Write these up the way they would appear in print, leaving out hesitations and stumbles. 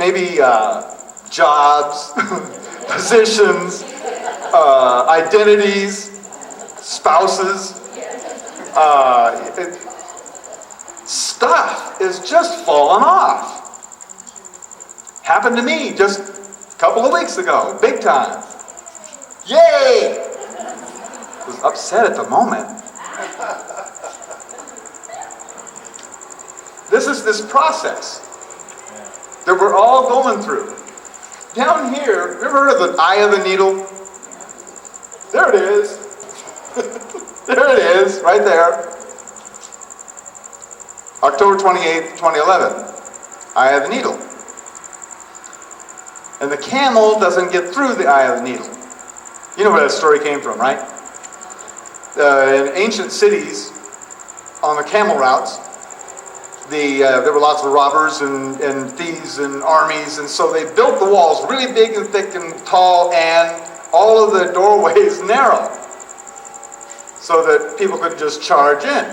maybe jobs, positions, identities, spouses. Stuff is just falling off. Happened to me just a couple of weeks ago, big time. Yay! Was upset at the moment. This is this process that we're all going through. Down here, you ever heard of the eye of the needle? There it is. There it is, right there. October 28th, 2011. Eye of the needle. And the camel doesn't get through the eye of the needle. You know where that story came from, right? In ancient cities, on the camel routes, there were lots of robbers and thieves and armies, and so they built the walls really big and thick and tall, and all of the doorways narrow, so that people could just charge in.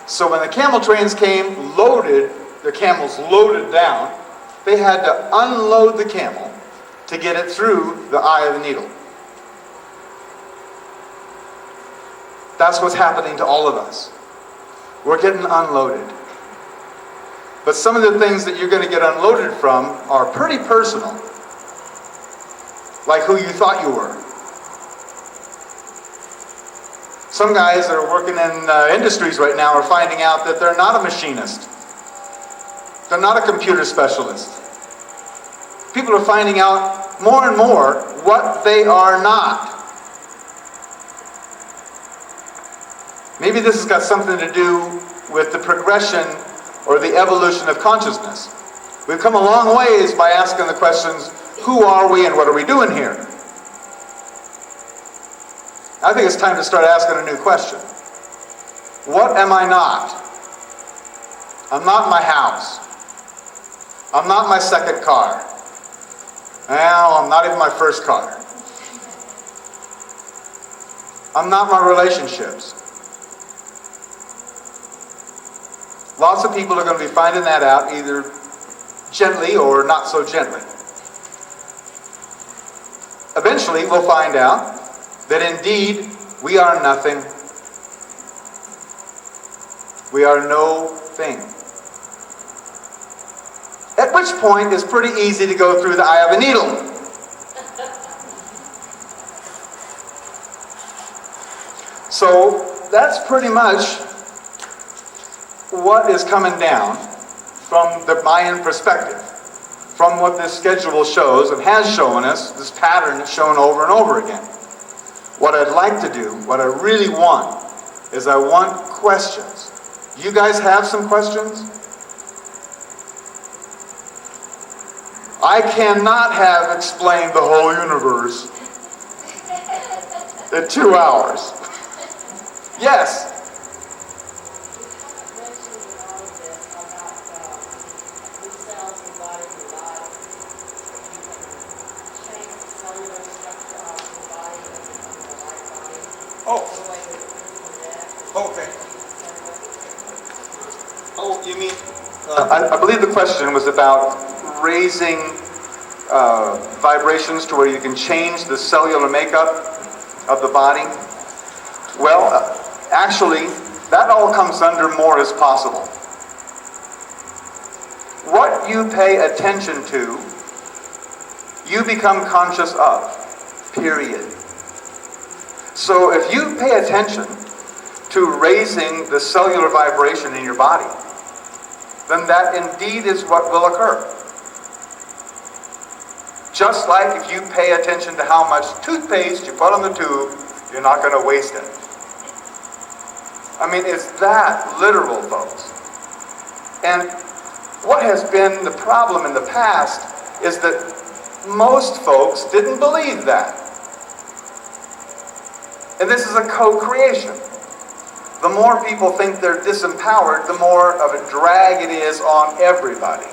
So when the camel trains came loaded, the camels loaded down, they had to unload the camel to get it through the eye of the needle. That's what's happening to all of us. We're getting unloaded. But some of the things that you're going to get unloaded from are pretty personal. Like who you thought you were. Some guys that are working in industries right now are finding out that they're not a machinist. They're not a computer specialist. People are finding out more and more what they are not. Maybe this has got something to do with the progression or the evolution of consciousness. We've come a long ways by asking the questions, who are we and what are we doing here? I think it's time to start asking a new question. What am I not? I'm not my house. I'm not my second car. Well, I'm not even my first car. I'm not my relationships. Lots of people are going to be finding that out either gently or not so gently. Eventually, we'll find out that indeed we are nothing. We are no thing. At which point it's pretty easy to go through the eye of a needle. So that's pretty much what is coming down from the Mayan perspective, from what this schedule shows and has shown us, this pattern that's shown over and over again. What I'd like to do, what I really want, is I want questions. You guys have some questions? I cannot have explained the whole universe in 2 hours. Yes? Okay. Oh, you mean, I believe the question was about raising vibrations to where you can change the cellular makeup of the body. Well, actually, that all comes under more is possible. What you pay attention to, you become conscious of, period. So if you pay attention to raising the cellular vibration in your body, then that indeed is what will occur. Just like if you pay attention to how much toothpaste you put on the tube, you're not going to waste it. I mean, it's that literal, folks. And what has been the problem in the past is that most folks didn't believe that. And this is a co-creation. The more people think they're disempowered, the more of a drag it is on everybody.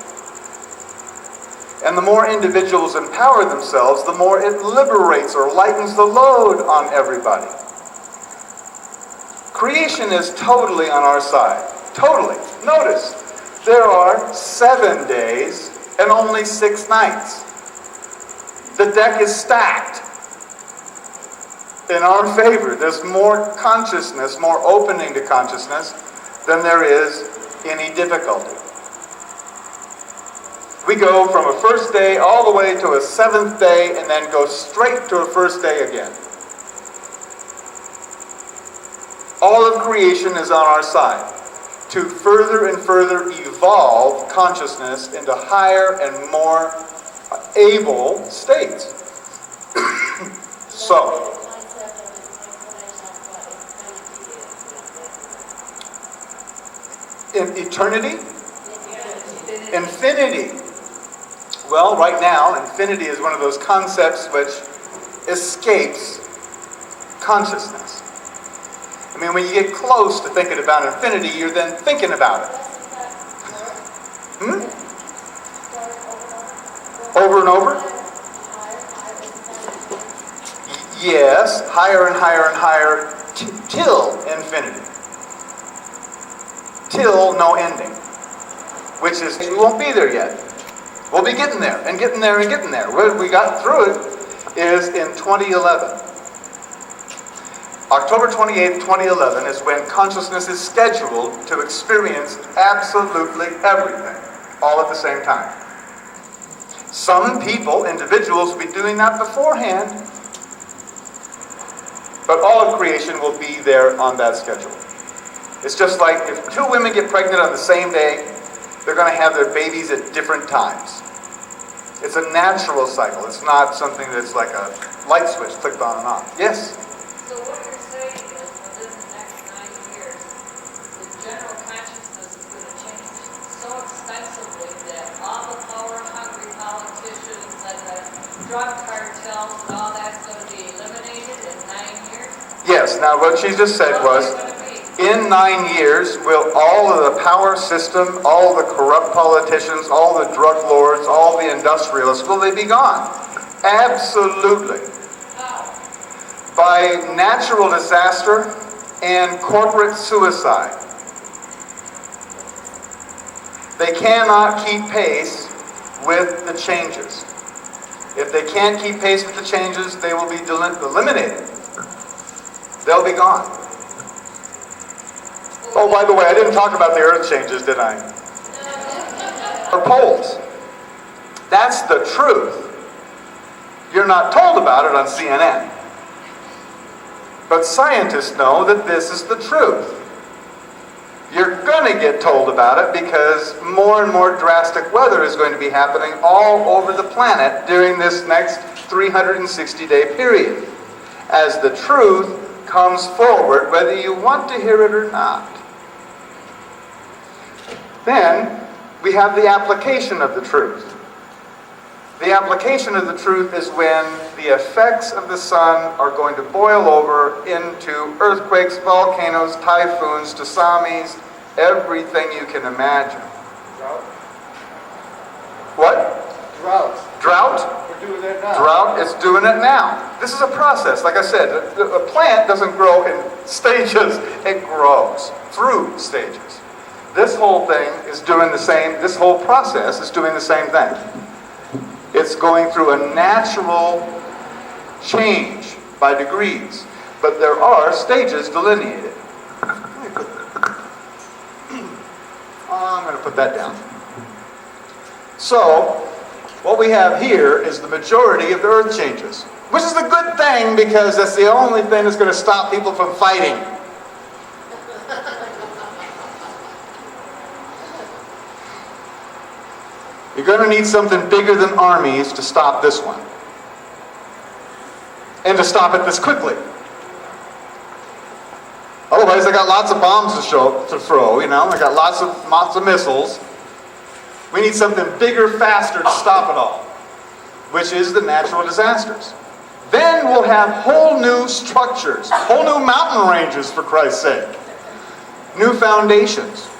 And the more individuals empower themselves, the more it liberates or lightens the load on everybody. Creation is totally on our side. Totally. Notice, there are 7 days and only 6 nights. The deck is stacked in our favor. There's more consciousness, more opening to consciousness than there is any difficulty. We go from a first day all the way to a 7th day and then go straight to a first day again. All of creation is on our side to further and further evolve consciousness into higher and more able states. So, in eternity? Infinity. Well, right now, infinity is one of those concepts which escapes consciousness. I mean, when you get close to thinking about infinity, you're then thinking about it. Over and over? Yes, higher and higher and higher till infinity. Till no ending. Which is, we won't be there yet. We'll be getting there, and getting there, and getting there. What we got through it is in 2011. October 28th, 2011 is when consciousness is scheduled to experience absolutely everything, all at the same time. Some people, individuals, will be doing that beforehand, but all of creation will be there on that schedule. It's just like if 2 women get pregnant on the same day, they're going to have their babies at different times. It's a natural cycle. It's not something that's like a light switch clicked on and off. Yes? So what you're saying is within the next 9 years, the general consciousness is going to change so extensively that all the power-hungry politicians and the drug cartels and all that's going to be eliminated in 9 years? Yes. Now what she just said was, in 9 years, will all of the power system, all the corrupt politicians, all the drug lords, all the industrialists, will they be gone? Absolutely. How? By natural disaster and corporate suicide. They cannot keep pace with the changes. If they can't keep pace with the changes, they will be eliminated. They'll be gone. Oh, by the way, I didn't talk about the earth changes, did I? Or poles. That's the truth. You're not told about it on CNN. But scientists know that this is the truth. You're going to get told about it because more and more drastic weather is going to be happening all over the planet during this next 360-day period. As the truth comes forward, whether you want to hear it or not. Then we have the application of the truth. The application of the truth is when the effects of the sun are going to boil over into earthquakes, volcanoes, typhoons, tsunamis, everything you can imagine. Drought? What? Drought. Drought? We're doing that now. Drought is doing it now. This is a process. Like I said, a plant doesn't grow in stages. It grows through stages. This whole thing is doing the same, this whole process is doing the same thing. It's going through a natural change by degrees, but there are stages delineated. I'm going to put that down. So, what we have here is the majority of the earth changes, which is a good thing because that's the only thing that's going to stop people from fighting. You're going to need something bigger than armies to stop this one. And to stop it this quickly. Otherwise, they got lots of bombs to throw, you know. They got lots of missiles. We need something bigger, faster to stop it all, which is the natural disasters. Then we'll have whole new structures, whole new mountain ranges, for Christ's sake. New foundations.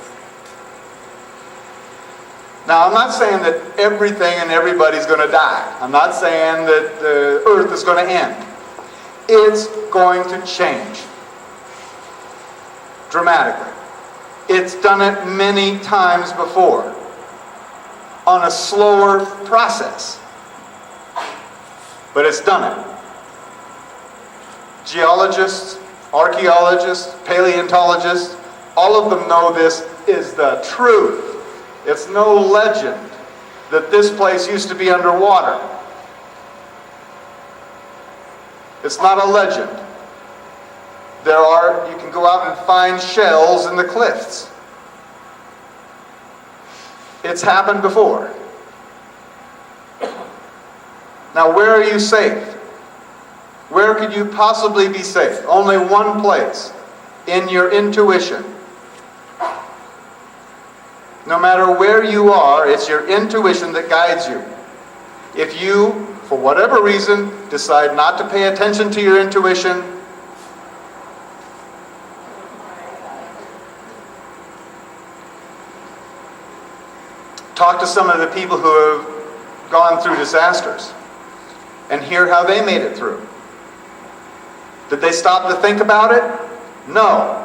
Now, I'm not saying that everything and everybody's going to die. I'm not saying that the earth is going to end. It's going to change dramatically. It's done it many times before. on a slower process. But it's done it. Geologists, archaeologists, paleontologists, all of them know this is the truth. It's no legend that this place used to be underwater. It's not a legend. You can go out and find shells in the cliffs. It's happened before. Now, where are you safe? Where could you possibly be safe? Only one place: in your intuition. No matter where you are, it's your intuition that guides you. If you, for whatever reason, decide not to pay attention to your intuition, talk to some of the people who have gone through disasters and hear how they made it through. Did they stop to think about it? No.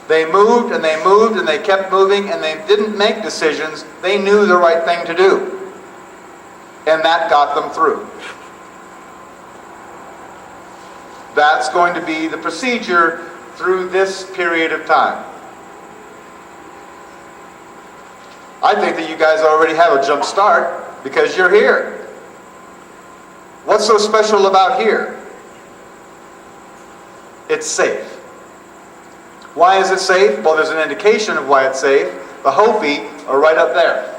They moved and they moved and they kept moving, and they didn't make decisions. They knew the right thing to do. And that got them through. That's going to be the procedure through this period of time. I think that you guys already have a jump start because you're here. What's so special about here? It's safe. Why is it safe? Well, there's an indication of why it's safe. The Hopi are right up there.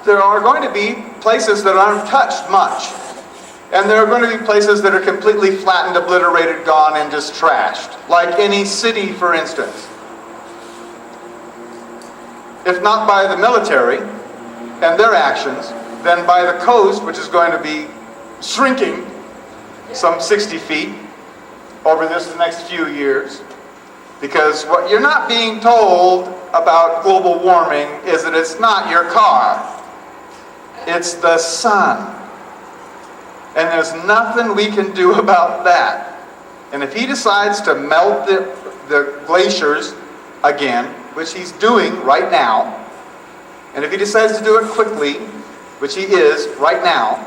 There are going to be places that aren't touched much. And there are going to be places that are completely flattened, obliterated, gone, and just trashed. Like any city, for instance. If not by the military and their actions, then by the coast, which is going to be shrinking some 60 feet over the next few years. Because what you're not being told about global warming is that it's not your car. It's the sun. And there's nothing we can do about that. And if he decides to melt the glaciers again, which he's doing right now, and if he decides to do it quickly, which he is right now,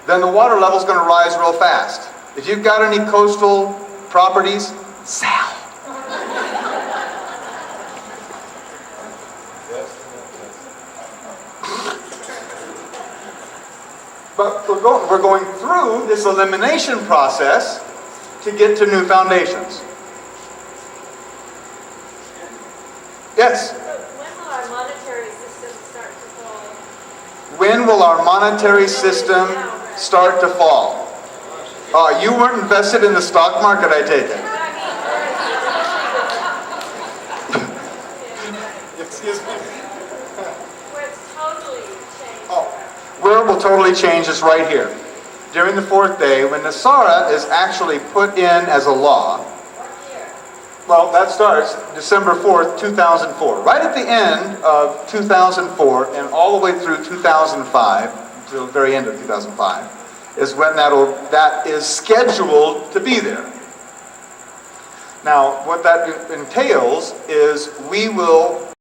then the water level is going to rise real fast. If you've got any coastal properties, sell. But we're going through this elimination process to get to new foundations. Yes? When will our monetary system start to fall? When will our monetary system start to fall? You weren't invested in the stock market, I take it. Excuse me. Where it's totally changed. Where it will totally change is right here. During the fourth day, when the Sara is actually put in as a law. Well, that starts December 4th, 2004. Right at the end of 2004 and all the way through 2005, until the very end of 2005, is when that is scheduled to be there. Now, what that entails is we will